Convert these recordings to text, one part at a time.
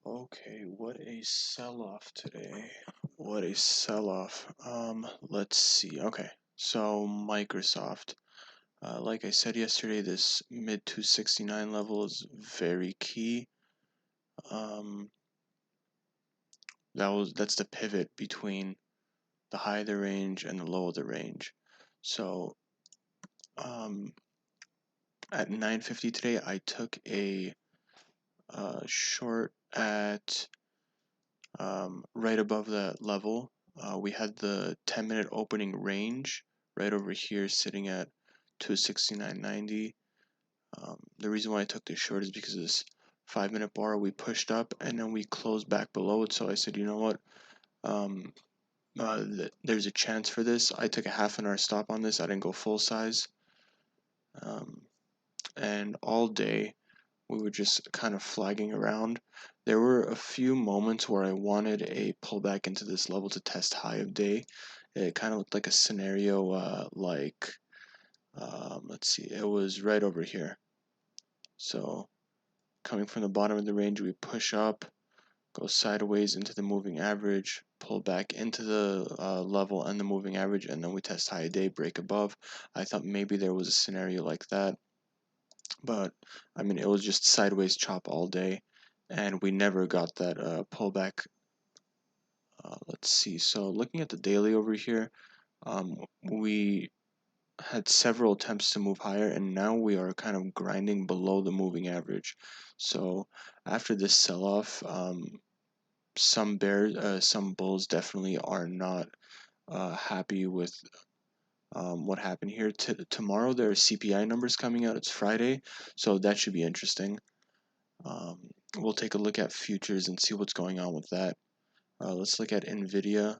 Okay, what a sell-off today. What a sell-off. Let's see. Okay, so Microsoft. Like I said yesterday, this mid 269 level is very key. Um, that's the pivot between the high of the range and the low of the range. So, um, at 9:50 today, I took a short at right above that level. We had the 10-minute opening range right over here sitting at 269.90. The reason why I took this short is because of this 5-minute bar we pushed up and then we closed back below it. So I said, you know what? Um, there's a chance for this. I took a half an hour stop on this. I didn't go full size. Um, and all day we were just kind of flagging around. There were a few moments where I wanted a pullback into this level to test high of day. It kind of looked like a scenario let's see, it was right over here. So coming from the bottom of the range, we push up, go sideways into the moving average, pull back into the level and the moving average, and then we test high of day, break above. I thought maybe there was a scenario like that, but I mean, it was just sideways chop all day, and we never got that pullback. Let's see. So looking at the daily over here, we had several attempts to move higher, and now we are kind of grinding below the moving average. So after this sell-off, some bulls definitely are not happy with what happened here. Tomorrow there are CPI numbers coming out. It's Friday, so that should be interesting. We'll take a look at futures and see what's going on with that. Let's look at NVDA.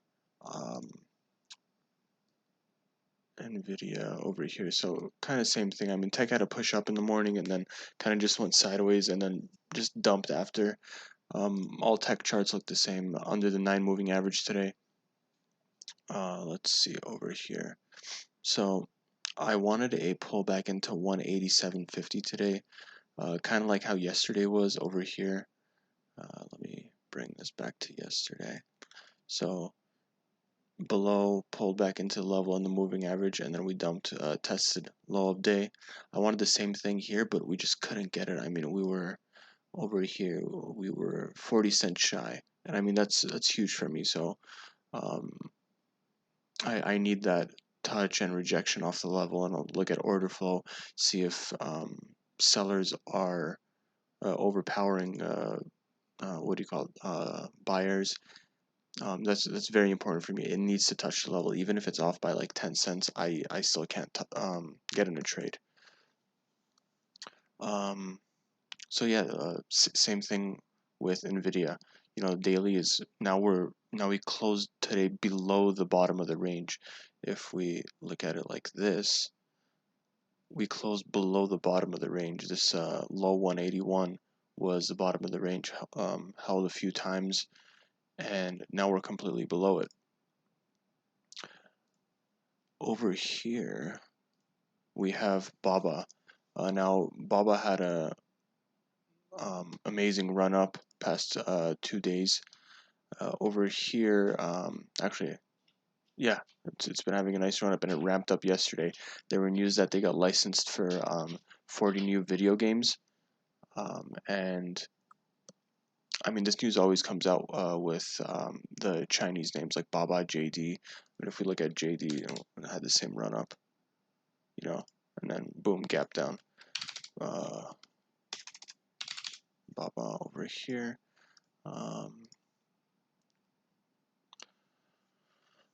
NVIDIA over here. So kind of same thing. I mean, tech had a push up in the morning and then kind of just went sideways and then just dumped after. All tech charts look the same under the 9 moving average today. Let's see over here. So I wanted a pullback into 187.50 today, kind of like how yesterday was over here. Let me bring this back to yesterday. So below, pulled back into the level on the moving average, and then we dumped, tested low of day. I wanted the same thing here, but we just couldn't get it. I mean, we were over here, we were 40 cents shy, and I mean that's huge for me. So um, I need that touch and rejection off the level, and I'll look at order flow, see if sellers are overpowering. What do you call it? Buyers. That's very important for me. It needs to touch the level, even if it's off by like 10 cents. I still can't get in a trade. So yeah, same thing with NVIDIA. You know, daily is now we closed today below the bottom of the range. If we look at it like this, we closed below the bottom of the range. This low 181 was the bottom of the range, held a few times, and now we're completely below it. Over here, we have Baba. Now, Baba had a amazing run up past 2 days. Over here, actually, yeah, it's been having a nice run up, and it ramped up yesterday. There were news that they got licensed for 40 new video games, and I mean, this news always comes out with the Chinese names like Baba, JD. But if we look at JD, it had the same run up, and then boom, gap down. Baba over here.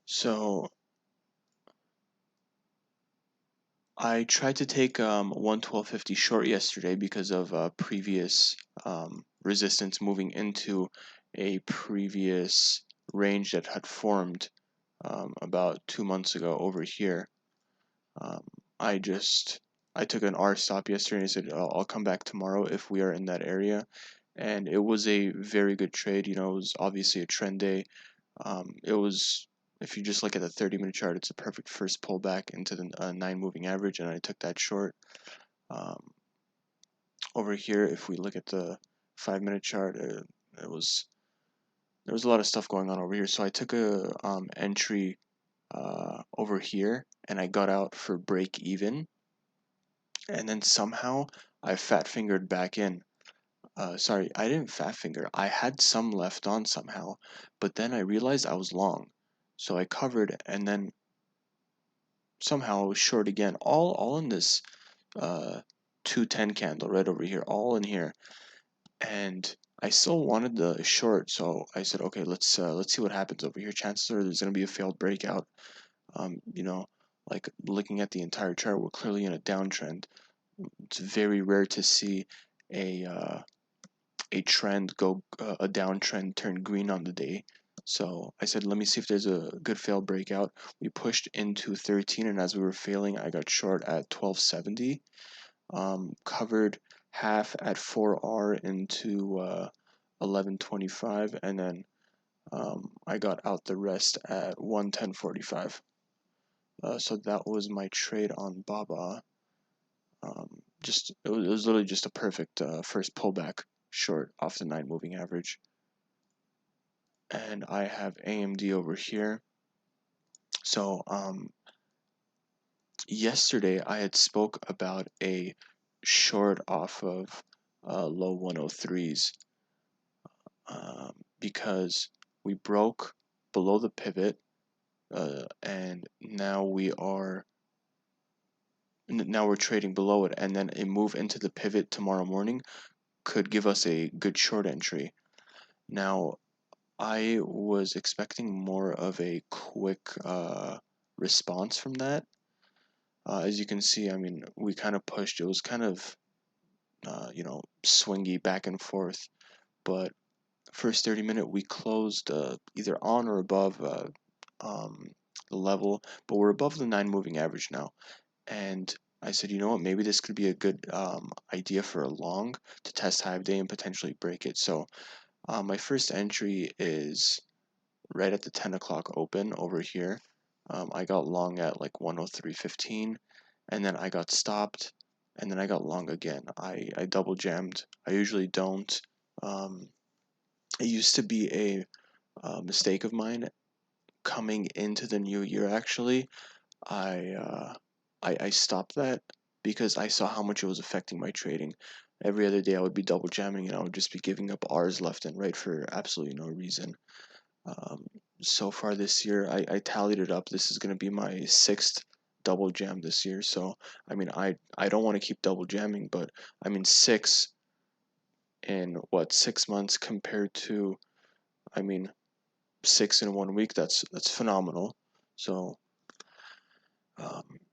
So I tried to take 112.50 short yesterday because of previous resistance moving into a previous range that had formed about 2 months ago over here. Um, I took an R stop yesterday and I said I'll come back tomorrow if we are in that area, and it was a very good trade. It was obviously a trend day. It was, if you just look at the 30-minute chart, it's a perfect first pullback into the 9 moving average, and I took that short. Over here, if we look at the 5-minute chart, it was there was a lot of stuff going on over here. So I took a entry over here, and I got out for break even, and then somehow I fat fingered back in. Sorry, I didn't fat finger. I had some left on somehow, but then I realized I was long, so I covered, and then somehow I was short again. All in this 210 candle right over here, all in here, and I still wanted the short, so I said, okay, let's see what happens over here. Chances are there's gonna be a failed breakout. You know, like looking at the entire chart, we're clearly in a downtrend. It's very rare to see a a trend go a downtrend turn green on the day. So I said, let me see if there's a good failed breakout. We pushed into 13, and as we were failing, I got short at 1270. Covered half at 4R into 1125, and then I got out the rest at 110.45. So that was my trade on Baba. Just it was literally just a perfect first pullback short off the 9 moving average. And I have AMD over here. So yesterday I had spoke about a short off of low 103s because we broke below the pivot, and now we're trading below it, and then a move into the pivot tomorrow morning could give us a good short entry. Now I was expecting more of a quick response from that. As you can see, I mean, we kind of pushed. It was kind of, swingy back and forth. But first 30 minute, we closed either on or above um, the level, but we're above the 9 moving average now. And I said, you know what, maybe this could be a good idea for a long to test high of day and potentially break it. So my first entry is right at the 10 o'clock open over here. I got long at like 103.15, and then I got stopped, and then I got long again. I double jammed. I usually don't. It used to be a mistake of mine coming into the new year. Actually, I, uh, I stopped that because I saw how much it was affecting my trading. Every other day I would be double jamming, and I would just be giving up R's left and right for absolutely no reason. Um, so far this year, I tallied it up. This is going to be my 6th double jam this year. So, I mean, I don't want to keep double jamming, but I mean, 6 in what, 6 months compared to, I mean, 6 in 1 week, that's phenomenal. So,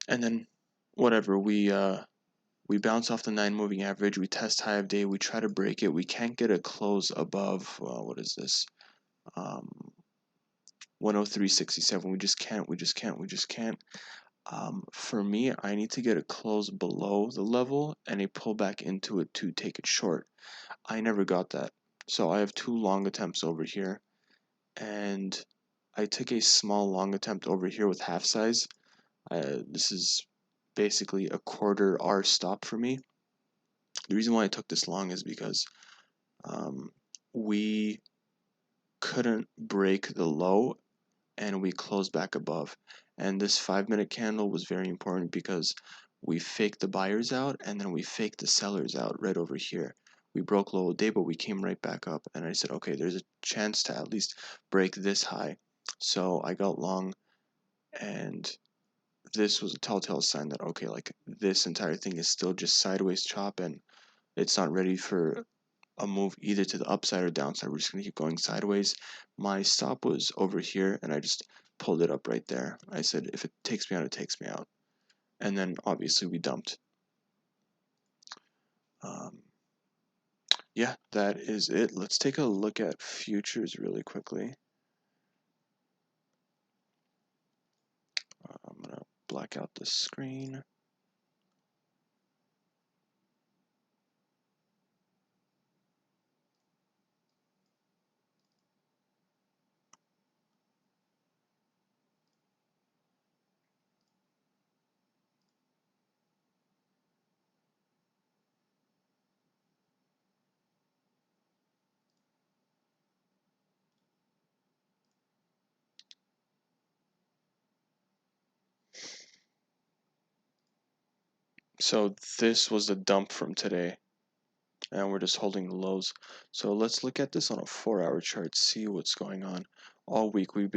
and then whatever, we bounce off the 9 moving average, we test high of day, we try to break it, we can't get a close above, what is this? 103.67. We just can't. For me, I need to get a close below the level and a pullback into it to take it short. I never got that. So I have 2 long attempts over here, and I took a small long attempt over here with half size. This is basically a quarter R stop for me. The reason why I took this long is because we couldn't break the low, and we closed back above. And this 5 minute candle was very important because we faked the buyers out, and then we faked the sellers out right over here. We broke low day, but we came right back up, and I said, okay, there's a chance to at least break this high. So I got long, and this was a telltale sign that, okay, like this entire thing is still just sideways chop, and it's not ready for a move either to the upside or downside. We're just going to keep going sideways. My stop was over here, and I just pulled it up right there. I said, if it takes me out, it takes me out. And then obviously we dumped. Yeah, that is it. Let's take a look at futures really quickly. I'm going to black out the screen. So this was the dump from today, and we're just holding the lows. So let's look at this on a 4-hour chart, see what's going on. All week we've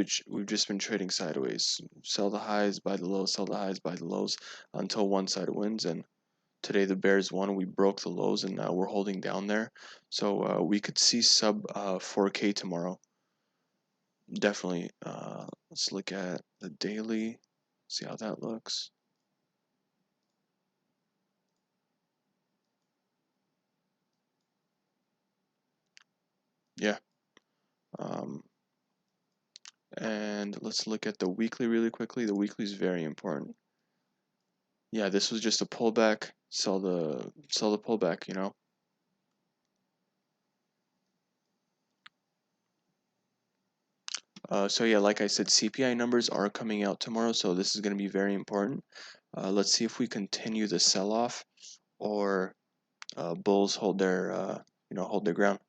just been trading sideways. Sell the highs, buy the lows, sell the highs, buy the lows until one side wins. And today the bears won. We broke the lows, and now we're holding down there. So we could see sub 4K tomorrow. Definitely. Let's look at the daily, see how that looks. Yeah. Um, and let's look at the weekly really quickly. The weekly is very important. Yeah, this was just a pullback. Sell the pullback. So yeah, like I said, CPI numbers are coming out tomorrow, so this is going to be very important. Let's see if we continue the sell-off or bulls hold their hold their ground.